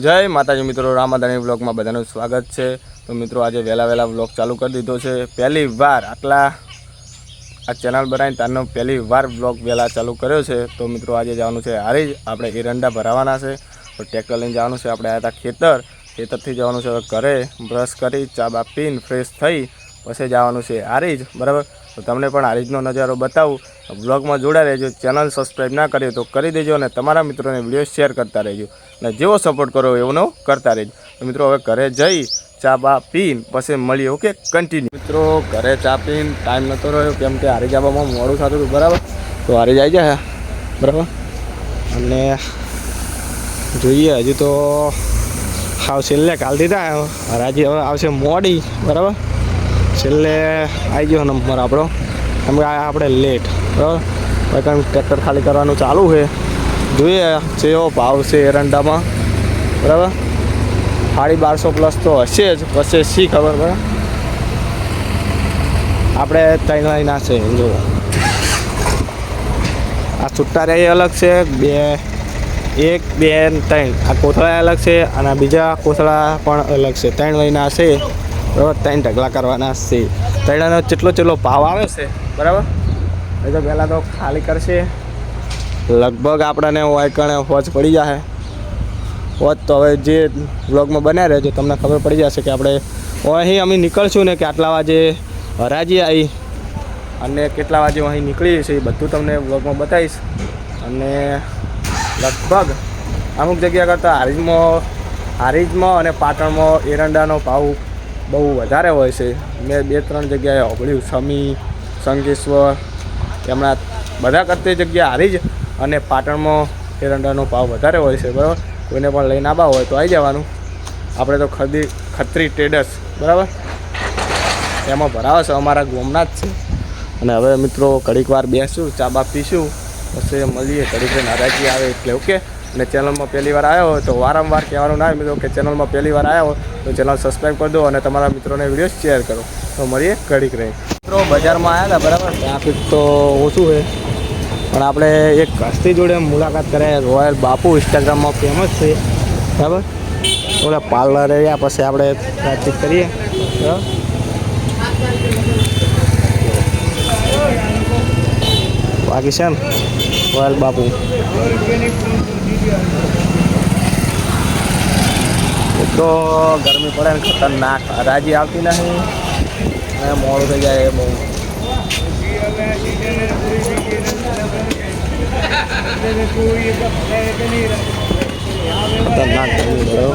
जय माताजी मित्रों, रामादानी व्लॉग में बधाનું स्वागत है। तो मित्रों आज वहेला वहेला व्लॉग चालू कर दीधो है। पहली बार आटला आ चेनल बनाई तारनो पहली बार व्लॉग वहेला चालू कर्यो है। तो मित्रों आज जवानुं छे हारीज, आपणे एरंडा भरावाना छे। तो ट्रेक्टर लईने जवानुं छे। आपणे आया था खेतरथी जवानुं छे। घरे ब्रश करी चा बा पीने फ्रेश थई पछी जवानुं छे हारीज, बराबर। तो तमने पण हारीजनो नजारो बतावुं। ब्लॉग में जोड़ा रहो। चेनल सब्सक्राइब ना करियो तो करी देजो और तमारा मित्रों ने विडियो शेर करता रहो ने जेवो सपोर्ट करो एवो करता रहो। तो मित्रों हवे घरे जई चा बा पीने पछी मळीए। Okay continue. मित्रों घरे चा पीने टाइम नतो रह्यो केम के हारीज आववामां मोडुं थतुं हतुं, बराबर। तो हारीज आई जाए, बराबर। अने जोईए हजी तो हाव छेल्ले काल दीधा हराजी हवे आवशे मोडी, बराबर। छेल्ले आई गयो नंबर आपणो, केम के आपणे लेट, बराबर। कारण ट्रेक्टर खाली करवानुं चालू है। જોઈએ જેવો ભાવ છે એરંડામાં, બરાબર। 1250 પ્લસ તો હશે જ, પછી શી ખબર, બરાબર। આપણે 3 લાઈના છે જો આ છૂટા રે અલગ છે, 1 2 3 આ કોથળા અલગ છે અને બીજા કોથળા પણ અલગ છે। 3 લાઈના છે, બરાબર। 3 ઢગલા કરવાના છે। ત્રણનો જેટલો ભાવ આવે છે, બરાબર। એ તો પહેલાં તો ખાલી કરશે लगभग आपने वायकणे होज पड़ी जाए। होज तो हवे जे व्लॉग में बना रहे तमने खबर पड़ी जैसे कि आपणे अहीं अमी निकलशुं ने कि आटला वाजे हराजी आई अने केटला वाजे अहीं निकली छे बधुं तमने व्लॉग में बताईश। अने लगभग अमुक जग्या करता हारीजमां अने पाटणमां एरंडानो भाव बहु वधारे होय छे। मैं 2-3 जग्याए होंभळ्युं, समी, संगेश्वर, एमना बधा करते जग्या हारीज અને પાટણમાં એરંડાનો ભાવ વધારે હોય છે, બરાબર। કોઈને પણ લઈને આવવા હોય તો આવી જવાનું। આપણે તો ખત્રી ટ્રેડર્સ, બરાબર, એમાં ભરાવે છે, અમારા ગામના જ છે। અને હવે મિત્રો ઘડીક વાર બેસું, ચા બા પીશું, પછી મળીએ ઘડીક નારાજી આવે એટલે, ઓકે। અને ચેનલમાં પહેલી વાર આવ્યો હોય તો વારંવાર કહેવાનું ના મિત્રો કે ચેનલમાં પહેલી વાર આવ્યા હોય તો ચેનલ સબસ્ક્રાઈબ કરી દો અને તમારા મિત્રોને વિડીયો શેર કરો। તો મળીએ ઘડીક રહી। મિત્રો બજારમાં આવ્યા હતા, બરાબર। ટ્રાફિક તો ઓછું છે પણ આપણે એક હસ્તી જોડે મુલાકાત કરે, રોયલ બાપુ ઇન્સ્ટાગ્રામ में फेमस है, बराबर। ओला पार्लर एरिया पछी આપણે વાતચીત કરીએ, બરાબર। बाकी છે ને રોયલ બાપુ तो गर्मी पड़े ने खतरनाक हराजी आती नहीं, मोड़ू थी जाए बहुत। खतरनाक गर्मी पड़े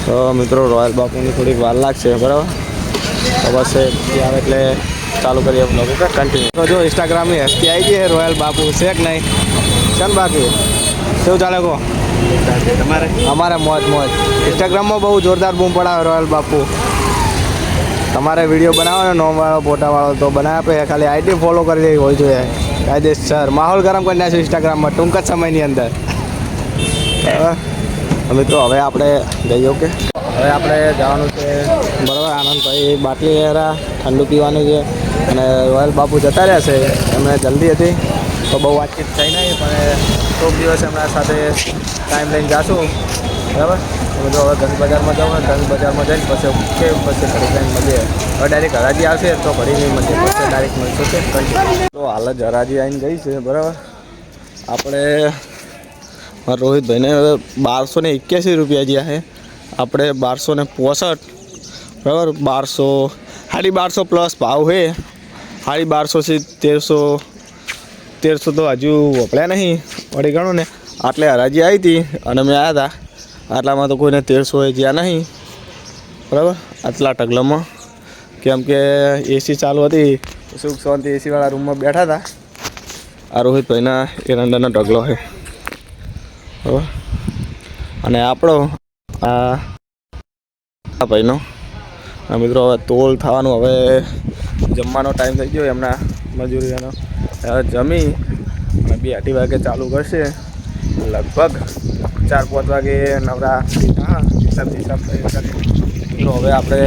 तो मित्रों रॉयल बापू की थोड़ी वार लागशे, बराबर। तो बस आवे एटले चालू करिए ब्लॉग, ओके कंटिन्यू। तो जो इंस्टाग्राम में हस्ती आई है रॉयल बापू से कि नहीं चल बाकी शू चाले को अमारे मौज मौज इंस्टाग्राम में बहुत जोरदार बूम पड़ा रॉयल बापू। तमारे वीडियो बनाओ नॉम वालों फोटा वालों तो बनाया पे खाली आईडी फॉलो कर दी हो जो है कायदेसर माहौल गरम करना है इंस्टाग्राम में टूंक समय अंदर। मित्रों हवे आपणे जईए, ओके। हवे आपणे जवानुं छे, बराबर। आनंद भाई बाटली हेरा ठंडू पीवानुं छे अने रॉयल बापू जता रह्या छे। एमणे जल्दी हती तो बहु वातचीत थई नहीं पण खूब दिवस एमना साथे टाइम लईने जाशुं, बराबर। तो हवे गंज बजार में जाऊँ, गंज बजार में जईने पछी ओके पछी घड़ी लईने मळीए। हवे डायरेक्ट हराजी आवशे तो घड़ी नहीं मळीए, पछी डायरेक्ट मळीशुं। तो हाल ज हराजी आवीने गई छे, बराबर। आपणे रोहित भाई ने 1281 रुपया दिया है, अपने 1265, बराबर। 1200 1250 प्लस भाव है। 1250 से 1300 तो हजू वपड़या नहीं वही गणो ने। आटले हराजी आई थी और मैं आया था आटला में तो कोई ने 1300 ज्या नहीं, बराबर। आटला टगला में केम के एसी चालू थी, सुख शांति एसी वाला रूम में बैठा था। आ रोहित भाई ना एरंडा टगलो है, बराबर। અને આપણો આ ભાઈનો મિત્રો હવે તોલ થવાનું, હવે જમવાનો ટાઈમ થઈ ગયો એમના મજૂરીનો। હવે જમી અને 2-2:30 વાગે ચાલુ કરશે, લગભગ 4-5 વાગે નવરા। હા હિસાબ મિત્રો હવે આપણે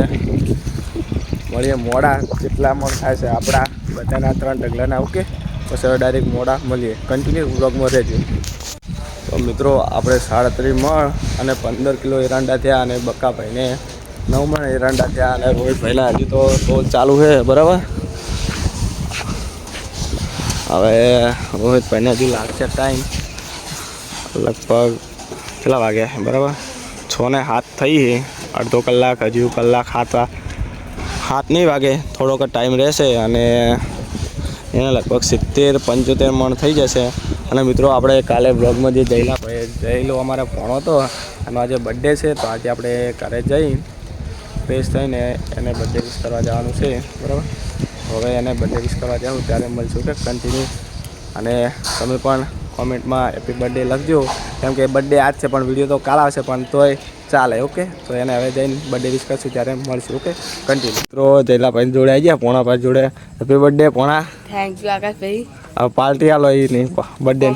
મળીએ મોડા કેટલા મણ થાય છે આપણા બધાના 3 ઢગલાના, ઓકે। પછી હવે ડાયરેક્ટ મોડા મળીએ. કન્ટિન્યુ વ્લોગમાં રહેજો. તો મિત્રો આપણે 37 મણ અને 15 કિલો એરંડા થયા અને બક્કાભાઈને 9 મણ એરંડા થયા અને રોહિતભાઈના હજી તો તોલ ચાલુ છે બરાબર. હવે રોહિતભાઈને હજી લાગશે ટાઈમ લગભગ કેટલા વાગ્યા બરાબર 6:07 થઈ છે. અડધો કલાક હજુ કલાક 7 નહીં વાગે થોડોક ટાઈમ રહેશે અને એને લગભગ 70-75 મણ થઈ જશે. અને મિત્રો આપણે કાલે બ્લોગમાં જે જયેલો અમારે ભણો હતો એનો આજે બર્થડે છે તો આજે આપણે ઘરે જઈ ફ્રેશ થઈને એને બર્થડે વિશ કરવા જવાનું છે બરાબર. હવે એને બર્થડે વિશ કરવા જાઉં ત્યારે મળશું કે કન્ટિન્યુ. અને તમે પણ કોમેન્ટમાં હેપી બર્થડે લખજો કેમ કે બર્થડે આજ છે પણ વિડીયો તો કાલ આવશે પણ તોય ચાલે ઓકે. તો એને હવે જઈને બર્થડે વિશ કરશું ત્યારે મળશું ઓકે કન્ટિન્યુ. મિત્રો જયલાભાઈ જોડે આવી ગયા પોણાભાઈ જોડે હેપી બર્થડે પોણા. થેન્ક યુ આકાશભાઈ. હવે પાર્ટી આલો એ નહીં બર્થડે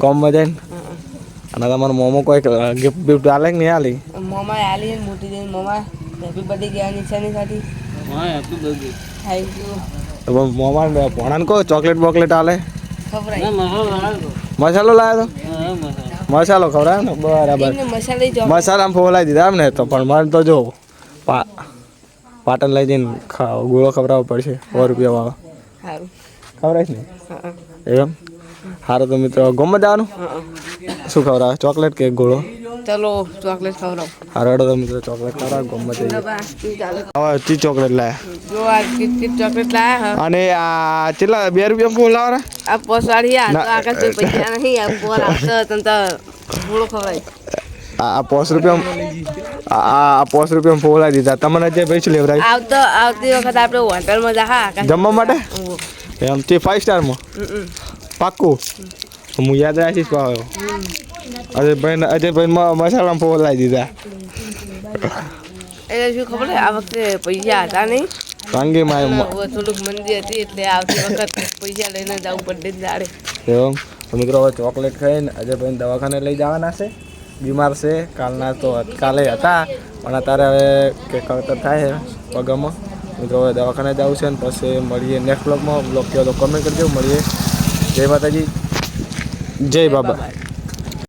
ગોમમાં જઈને અને તમારો મોમો કોઈ ગિફ્ટ બિફ્ટ આલે કે નહીં આલી? મોમા આલી મોટી દઈને મોમા હેપી બર્થડે કહેવાની છે ની સાથે. હા હેપી બર્થડે થેન્ક યુ. મોમા પોણાને કહો ચોકલેટ બોકલેટ આલે? ખબર મસાલો લાવ્યો તો મસાલો ખવડાવે ને બરાબર. મસાલા ફોલાઈ દીધા એમ ને તો પણ મને તો જો પાટણ લઈ જઈને ગોળો ખવડાવવો પડશે 100 રૂપિયા વાળો. સારું ખવડાવીશ ને એમ સારું. તો મિત્રો ગમત જવાનું શું ખવડાવે ચોકલેટ કે ગોળો? ચલો ચોકલેટ ખવડાવ. સારું તો મિત્રો ચોકલેટ ખવડાવ ગમત હવે તી ચોકલેટ લાયા જો આ કિટ ચોકલેટ લાયા અને આ કેટલા 2 રૂપિયા ફોન લાવરા આ પોસવાડી આ તો આકાશભાઈ પૈસા નહીં આ પોર આવતો તને તો ગોળો ખવડાય. આ 5 રૂપિયા આ 5 રૂપિયા ફોલાઈ દીધા તમને જે પૈસા લેવરાય આવતી વખત આપણે હોટલમાં જા જમવા માટે એમ તે 5 સ્ટારમાં પાક્કું હું યાદ રાખીશ પાવ. અજયભાઈ મસાલા ફોલાઈ દીધા એટલે શું ખબર આ વખતે પૈસા હતા નહીં કાંગીમાં થોડુંક મંદી હતી એટલે આવતી વખત પૈસા લઈને જવું પડે દાડે. એમ તો મિત્રો હવે ચોકલેટ ખાઈને અજયભાઈને દવાખાને લઈ જવાના છે. બીમાર છે કાલના તો કાલે હતા પણ અત્યારે હવે કે કળતર થાય છે પગમાં. મિત્રો હવે દવાખાને જવું છે ને પછી મળીએ નેક્સ્ટ બ્લોગમાં. બ્લોગ કહો તો કમેન્ટ કરજો. મળીએ. જય માતાજી જય બાબા.